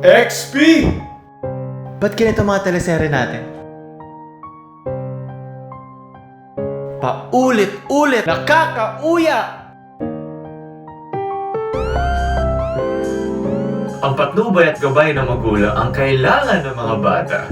XP! Ba't ganito mga teleserye natin? Paulit-ulit, nakakauya! Ang patnubay at gabay ng magulang ang kailangan ng mga bata.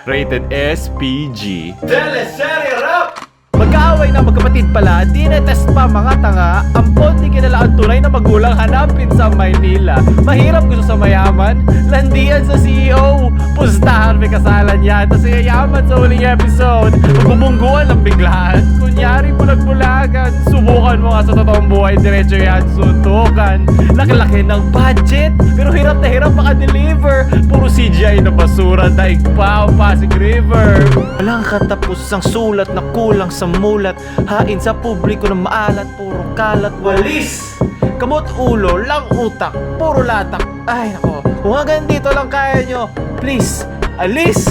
Rated SPG. Teleserye Rap! Magkaaway na magkapatid pala, dinetest pa mga tanga. Ang di kilala ang tunay na magulang, hanapin sa Maynila. Mahirap gusto sa mayaman, landian sa CEO. Pustahan may kasalan yan, tas yayaman sa huling episode. Magbubungguan ng biglaan, kunyari bulag-bulagan. Subukan mo nga sa totoong buhay, diretso yan suntukan. Laki-laki ng budget, pero hirap na hirap maka-deliver. Puro CGI na basura, daig pa ang Pasig River. Walang katapusang sulat na kulang sa mulat. Hain sa publiko na maalat, puro kalat, walis. Kamot ulo, lang utak, puro latak. Ay nako, kung hanggang dito lang kaya nyo, please, alis!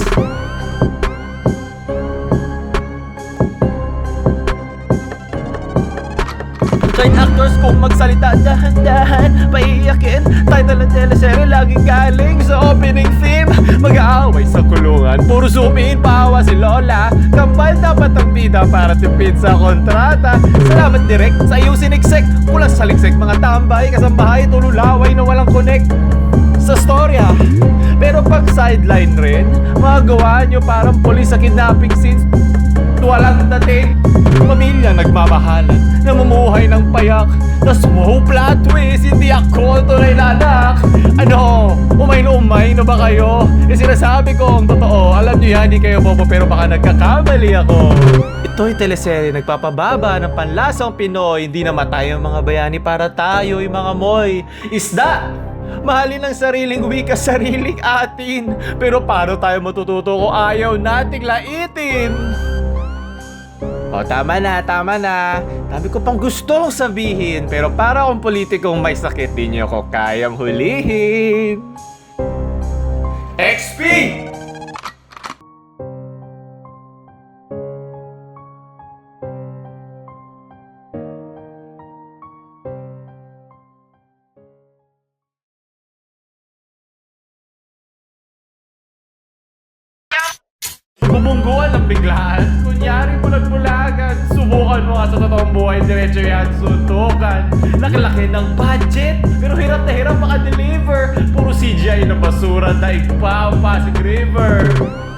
Kahit actors kung magsalita dahan-dahan, paiiyakin. Title ng teleserye laging galing sa opening theme. Mag-aaway sa kulungan, puro zoom in, paawa si Lola. Kambal dapat ang bida para tipid sa kontrata. Salamat direct sa iyong siniksek. Kulang sa liksek, mga tambay, kasambahay, tululaway na walang connect sa storya. Pero pag sideline rin, magawa nyo parang polis sa kidnapping scenes. Walang dating, pamilya nagmamahalan, namumuhay ng payak. Tas wow, plot twist, hindi ako tunay na anak. Ano, umay na ba kayo? Sinasabi ko ang totoo, alam nyo yan, hindi kayo bobo pero baka nagkakamali ako. Ito'y teleserye nagpapababa ng panlasang Pinoy. Hindi namatay ang mga bayani para tayo yung mga moy. Isda! Mahalin ang sariling wika, sariling atin. Pero paano tayo matututo kung ayaw nating laitin? O, tama na. Dami ko pang gustong sabihin, pero para akong politikong may sakit, di niyo ako kayang hulihin. XP! Bumungguan ng biglaan, kunyari bulag-bulagan. Subukan mo nga sa totoong buhay, diretso yan suntukan. Laki-laki ng budget, pero hirap na hirap maka-deliver. Puro CGI na basura, daig pa ang Pasig River.